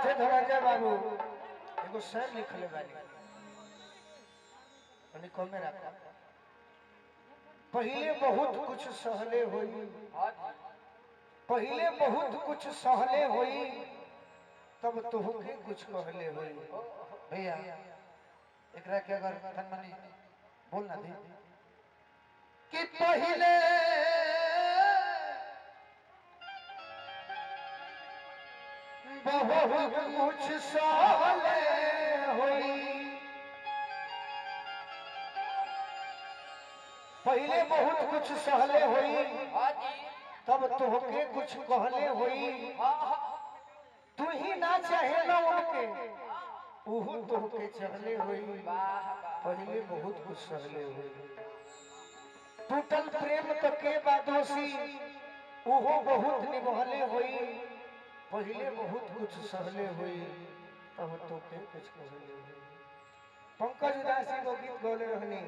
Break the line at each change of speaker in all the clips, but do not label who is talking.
साथे धनंजय बाबू एगो शेर लिखले बानी तनी कमे रखा। पहले बहुत कुछ सहले होई, पहले बहुत कुछ सहले होई, तब तुहके कुछ कहले होई। भैया एकरा के अगर तन मनी बोलना दे कि पहले बहुत कुछ सहले होई, पहले बहुत कुछ सहले होई, तब तुहके कुछ कहले होई। तू ही ना चाहे ना उनके उहु तुहके चहले होई, पहले बहुत कुछ सहले होई। टूटल प्रेम तो के बादोसी उहो बहुत निभले होई, पहले बहुत कुछ सहले होई, तब तुहके कुछ कहले होई। पंकज उदासी को गीत गौले रहनी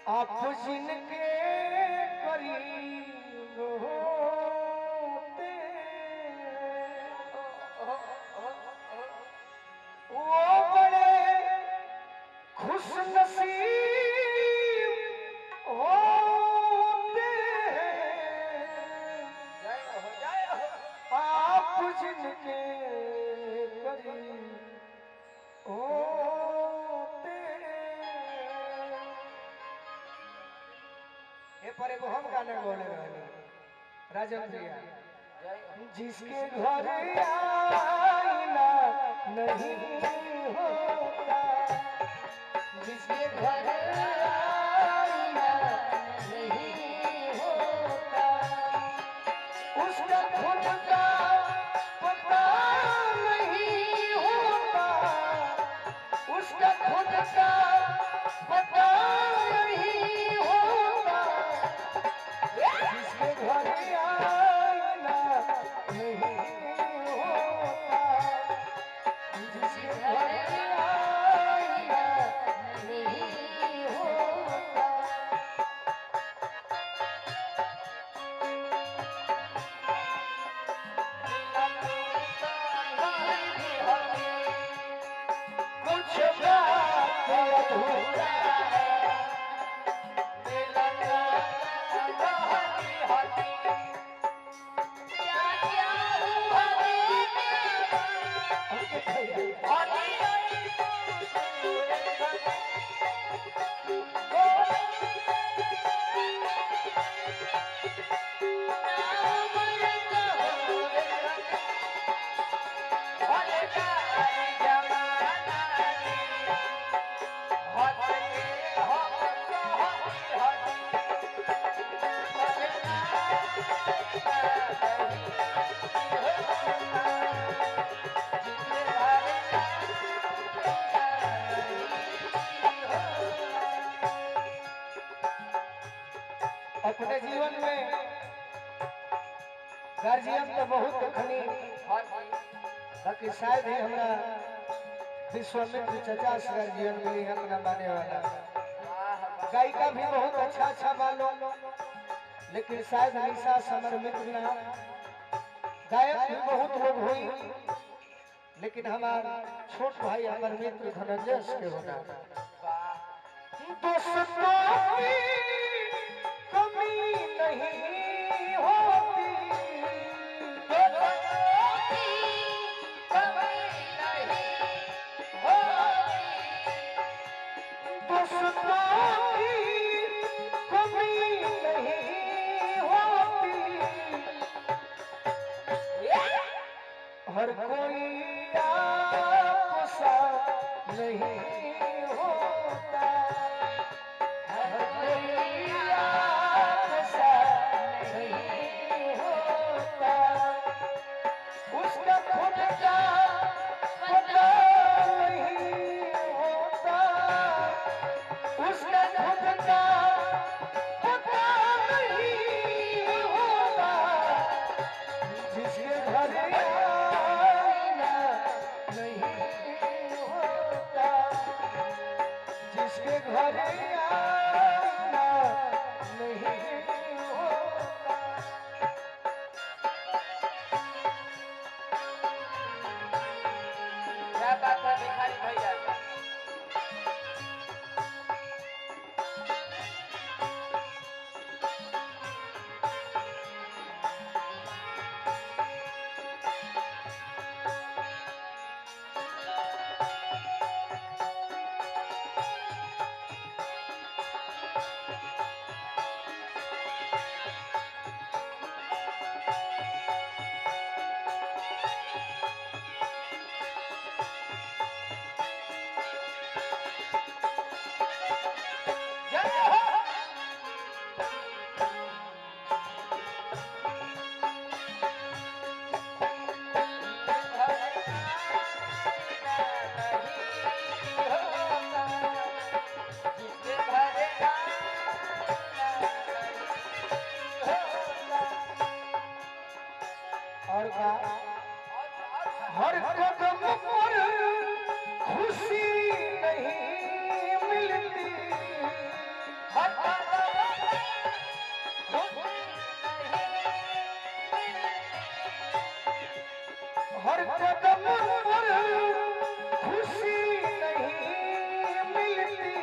आप जिनके करीब होते वो बड़े खुश नसीब होते आप जिनके करीब होते। ये पर एगो हम गाना बोले रहनी राजन भैया, जिसके घर आईना नहीं होता, जिसके घर आईना नहीं होता, उसका खुद का पता नहीं होता, उसका खुद का पता नहीं होता, जिसके घर आईना नहीं होता, जिसके घर आईना नहीं होता। कुछ बात अधूरा है, अपने जीवन में गार्जियन तो बहुत देखनी, बाकी शायद ही हमरा विश्वामित्र चचा से गार्जियन मिली अपना माने वाला। गायिका भी बहुत अच्छा अच्छा बालो, लेकिन शायद निशा समर मित्र ना। गायक भी बहुत लोग हुई, लेकिन हमारा छोट भाई हमार मित्र धनंजय के होना। दोस्तों की कमी नहीं होती, दोस्तों की कमी नहीं होती, दोस्तों की कमी नहीं होती, हर कोई आपसा नहीं होता, हर कोई आपसा नहीं होता, उसका खुद का पता नहीं होता, उसका खुद का पता नहीं होता, जिसके घर आईना नहीं होता। हर कदम पर खुशी नहीं मिलती, हर कदम पर खुशी नहीं मिलती,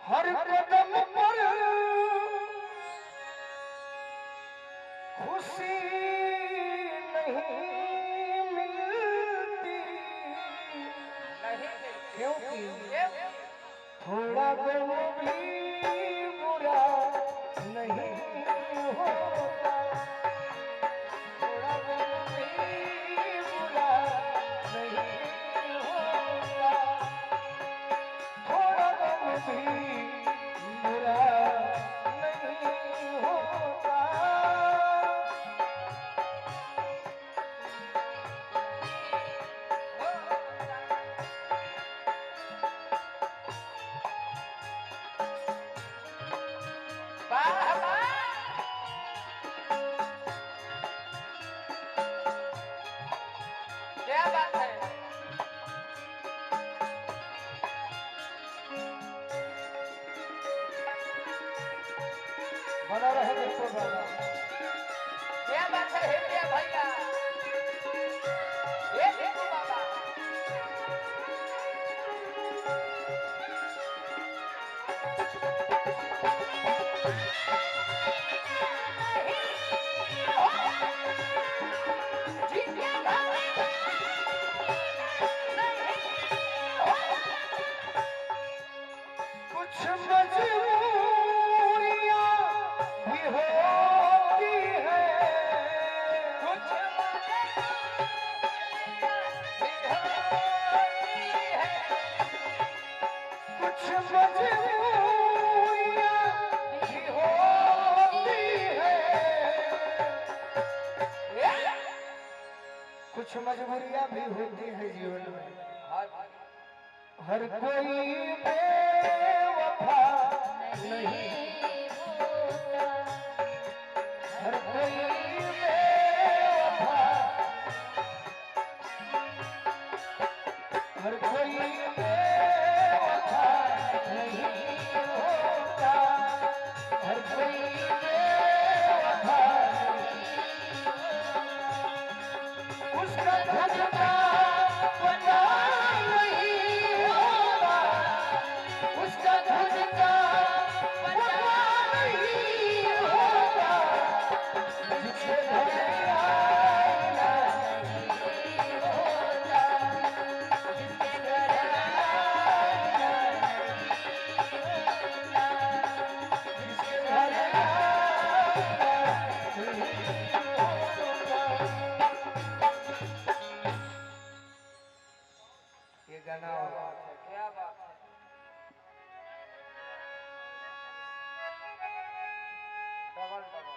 हर कदम पर खुशी नहीं मिलती, क्योंकि थोड़ा गम भी बुरा नहीं होता, थोड़ा गम भी बुरा नहीं होता, थोड़ा गम भी बुरा नहीं होता।
क्या बात है?
बना रहे बिल्कुल बाबा।
क्या बात है हे प्रिया भैया? ये देखो बाबा।
कुछ मजबूरियां भी होती है,
कुछ
कुछ मजबूरियां भी होती है, कुछ मजबूरियां भी होती है जीवन में। हर कोई बेवफा नहीं होता, हर कोई बेवफा, हर कोई बेवफा नहीं होता, हर कोई बेवफा नहीं होता, उसका धड़का पता नहीं होता, उसका धड़का पता नहीं होता, जिसे धड़का नहीं होता, जिसे धड़का जिसे धड़का नहीं होता। ये गाना
क्या बात है? Double double